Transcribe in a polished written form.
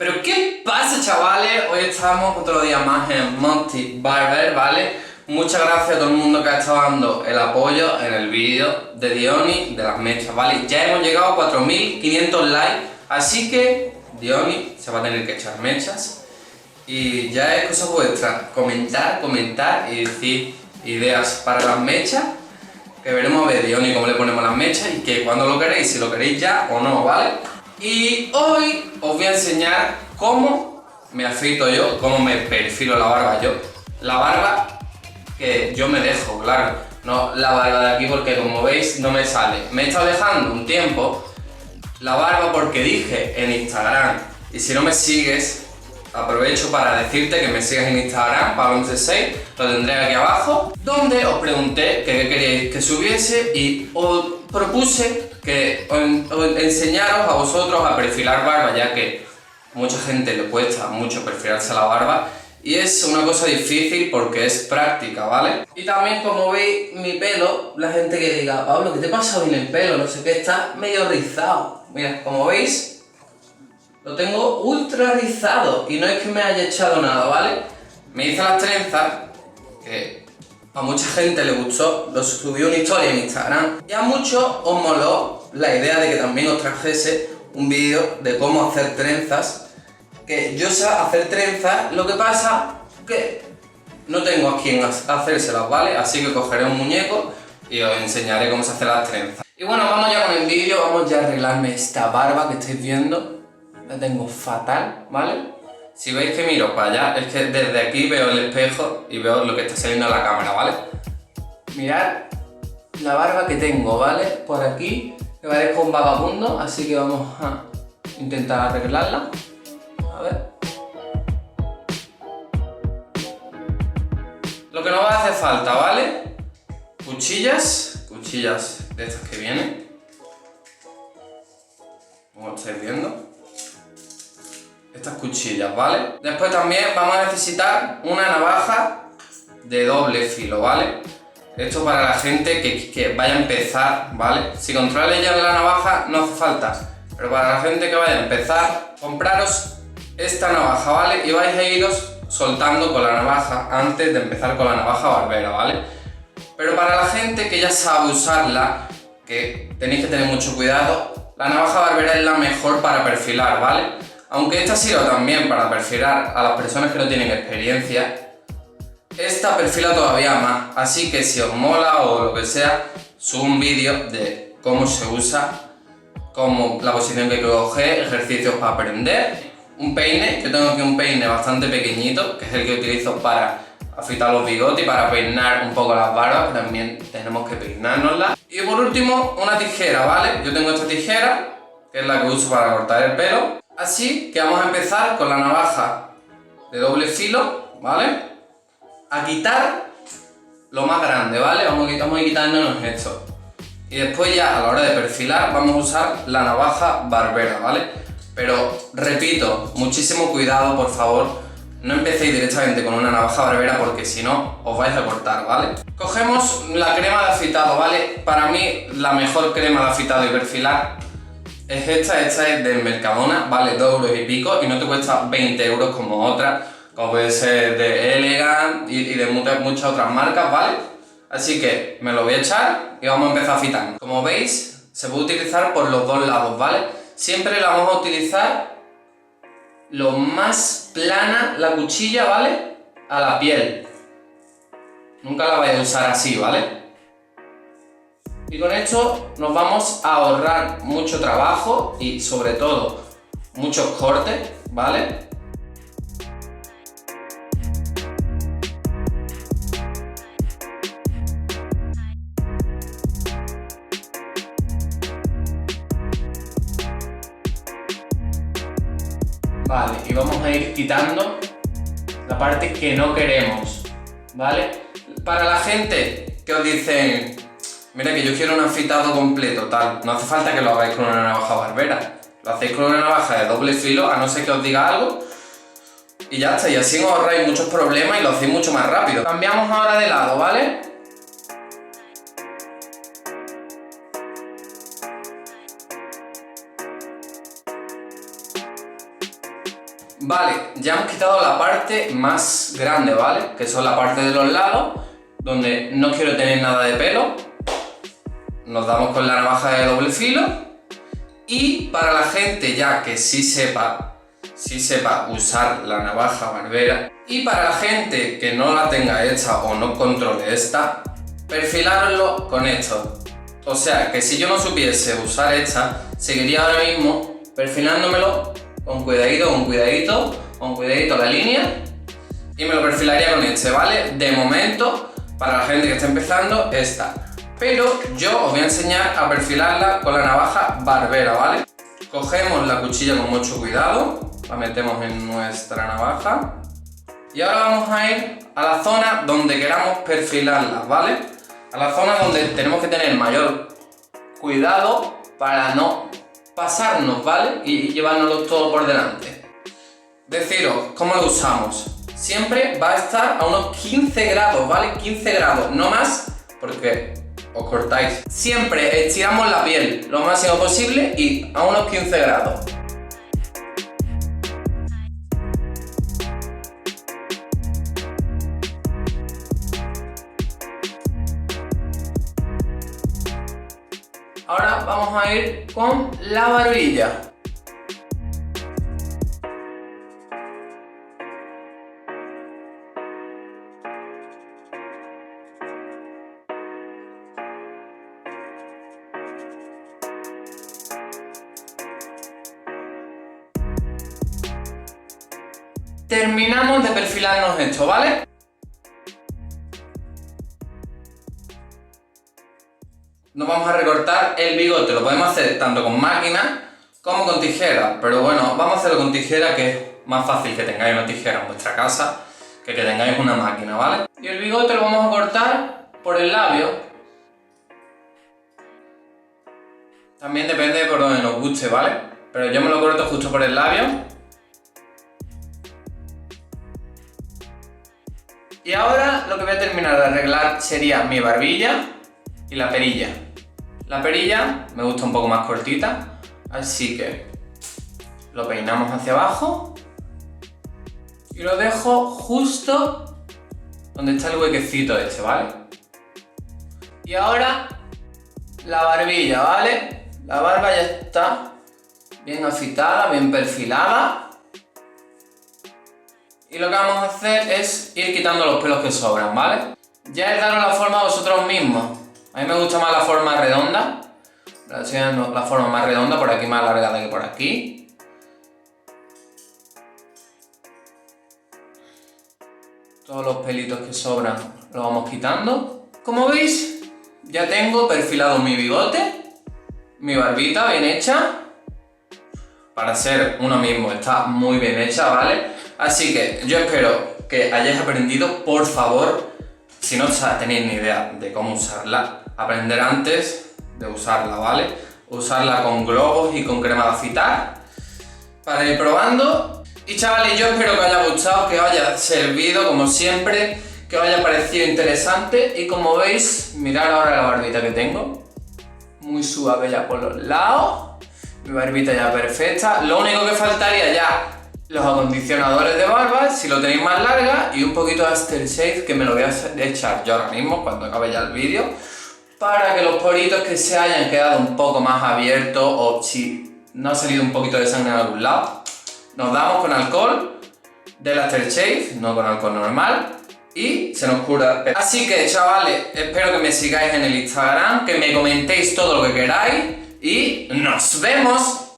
Pero ¿qué pasa, chavales? Hoy estamos otro día más en Monty Barber, ¿vale? Muchas gracias a todo el mundo que ha estado dando el apoyo en el vídeo de Diony de las mechas, ¿vale? Ya hemos llegado a 4500 likes, así que Diony se va a tener que echar mechas. Y ya es cosa vuestra, comentar y decir ideas para las mechas. Que veremos a ver Diony cómo le ponemos las mechas y que cuando lo queréis, si lo queréis ya o no, ¿vale? Y hoy os voy a enseñar cómo me afeito yo, cómo me perfilo la barba yo. La barba que yo me dejo, claro, no la barba de aquí porque como veis no me sale. Me he estado dejando un tiempo la barba porque dije en Instagram, y si no me sigues, aprovecho para decirte que me sigas en Instagram, Pablo116, lo tendré aquí abajo, donde os pregunté qué queríais que subiese y os propuse que os enseñaros a vosotros a perfilar barba, ya que mucha gente le cuesta mucho perfilarse la barba y es una cosa difícil porque es práctica, ¿vale? Y también, como veis, mi pelo, la gente que diga, Pablo, ¿qué te pasa hoy en el pelo? No sé qué, está medio rizado. Mira, como veis, lo tengo ultra rizado y no es que me haya echado nada, ¿vale? Me hice las trenzas, que a mucha gente le gustó, lo subí una historia en Instagram y a muchos os moló la idea de que también os trajese un vídeo de cómo hacer trenzas. Que yo sé hacer trenzas, lo que pasa que no tengo a quien hacérselas, ¿vale? Así que cogeré un muñeco y os enseñaré cómo se hacen las trenzas. Y bueno, vamos ya con el vídeo, vamos ya a arreglarme esta barba que estáis viendo. La tengo fatal, ¿vale? Si veis que miro para allá, es que desde aquí veo el espejo y veo lo que está saliendo a la cámara, ¿vale? Mirad la barba que tengo, ¿vale? Por aquí, me parezco un vagabundo, así que vamos a intentar arreglarla. A ver. Lo que nos va a hacer falta, ¿vale? Cuchillas de estas que vienen, como estáis viendo. Estas cuchillas, ¿vale? Después también vamos a necesitar una navaja de doble filo, ¿vale? Esto para la gente que vaya a empezar, ¿vale? Si controláis ya la navaja no hace falta, pero para la gente que vaya a empezar, compraros esta navaja, ¿vale? Y vais a iros soltando con la navaja antes de empezar con la navaja barbera, ¿vale? Pero para la gente que ya sabe usarla, que tenéis que tener mucho cuidado, la navaja barbera es la mejor para perfilar, ¿vale? Aunque esta sirva también para perfilar a las personas que no tienen experiencia, esta perfila todavía más, así que si os mola o lo que sea, subo un vídeo de cómo se usa, cómo la posición que hay que coger, ejercicios para aprender, un peine, yo tengo aquí un peine bastante pequeñito, que es el que utilizo para afeitar los bigotes y para peinar un poco las barbas, que también tenemos que peinárnoslas. Y por último, una tijera, ¿vale? Yo tengo esta tijera, que es la que uso para cortar el pelo. Así que vamos a empezar con la navaja de doble filo, ¿vale? A quitar lo más grande, ¿vale? Vamos a ir quitándonos esto. Y después ya a la hora de perfilar vamos a usar la navaja barbera, ¿vale? Pero repito, muchísimo cuidado, por favor. No empecéis directamente con una navaja barbera porque si no os vais a cortar, ¿vale? Cogemos la crema de afeitado, ¿vale? Para mí la mejor crema de afeitado y perfilar es esta es de Mercadona, vale 2 euros y pico y no te cuesta 20 euros como otra, como puede ser de Elegant y de muchas otras marcas, ¿vale? Así que me lo voy a echar y vamos a empezar a afeitar. Como veis, se puede utilizar por los dos lados, ¿vale? Siempre la vamos a utilizar lo más plana la cuchilla, ¿vale? A la piel. Nunca la vais a usar así, ¿vale? Y con esto nos vamos a ahorrar mucho trabajo y sobre todo muchos cortes, ¿vale? Vale, y vamos a ir quitando la parte que no queremos, ¿vale? Para la gente que os dicen, mira que yo quiero un afeitado completo, tal, no hace falta que lo hagáis con una navaja barbera, lo hacéis con una navaja de doble filo, a no ser que os diga algo, y ya está, y así os ahorráis muchos problemas y lo hacéis mucho más rápido. Cambiamos ahora de lado, ¿vale? Vale, ya hemos quitado la parte más grande, ¿vale? Que son la parte de los lados, donde no quiero tener nada de pelo. Nos damos con la navaja de doble filo. Y para la gente ya que sí sepa usar la navaja barbera, y para la gente que no la tenga hecha o no controle esta, perfilarlo con esto. O sea, que si yo no supiese usar esta, seguiría ahora mismo perfilándomelo con cuidadito la línea, y me lo perfilaría con este, ¿vale? De momento, para la gente que está empezando, esta. Pero yo os voy a enseñar a perfilarla con la navaja barbera, ¿vale? Cogemos la cuchilla con mucho cuidado, la metemos en nuestra navaja, y ahora vamos a ir a la zona donde queramos perfilarla, ¿vale? A la zona donde tenemos que tener mayor cuidado para no pasarnos, ¿vale? Y llevárnoslo todo por delante. Deciros cómo lo usamos. Siempre va a estar a unos 15 grados, ¿vale? 15 grados, no más, porque os cortáis. Siempre estiramos la piel lo máximo posible y a unos 15 grados. Ahora vamos a ir con la barbilla. Terminamos de perfilarnos esto, ¿vale? Nos vamos a recortar el bigote, lo podemos hacer tanto con máquina como con tijera, pero bueno, vamos a hacerlo con tijera, que es más fácil que tengáis una tijera en vuestra casa que tengáis una máquina, ¿vale? Y el bigote lo vamos a cortar por el labio. También depende de por donde nos guste, ¿vale? Pero yo me lo corto justo por el labio. Y ahora lo que voy a terminar de arreglar sería mi barbilla y la perilla. La perilla me gusta un poco más cortita, así que lo peinamos hacia abajo y lo dejo justo donde está el huequecito este, ¿vale? Y ahora la barbilla, ¿vale? La barba ya está bien afitada, bien perfilada. Y lo que vamos a hacer es ir quitando los pelos que sobran, ¿vale? Ya es daros la forma a vosotros mismos. A mí me gusta más la forma redonda. La forma más redonda, por aquí más alargada que por aquí. Todos los pelitos que sobran los vamos quitando. Como veis, ya tengo perfilado mi bigote, mi barbita bien hecha. Para ser uno mismo está muy bien hecha, ¿vale? Así que yo espero que hayáis aprendido, por favor, si no tenéis ni idea de cómo usarla, aprender antes de usarla, ¿vale? Usarla con globos y con crema de afitar para ir probando. Y chavales, yo espero que os haya gustado, que os haya servido como siempre, que os haya parecido interesante. Y como veis, mirad ahora la barbita que tengo, muy suave ya por los lados, mi barbita ya perfecta. Lo único que faltaría ya, los acondicionadores de barba, si lo tenéis más larga, y un poquito de aftershave, que me lo voy a echar yo ahora mismo cuando acabe ya el vídeo, para que los poritos que se hayan quedado un poco más abiertos, o si no ha salido un poquito de sangre en algún lado, nos damos con alcohol del aftershave, no con alcohol normal, y se nos cura. Así que chavales, espero que me sigáis en el Instagram, que me comentéis todo lo que queráis, y ¡nos vemos!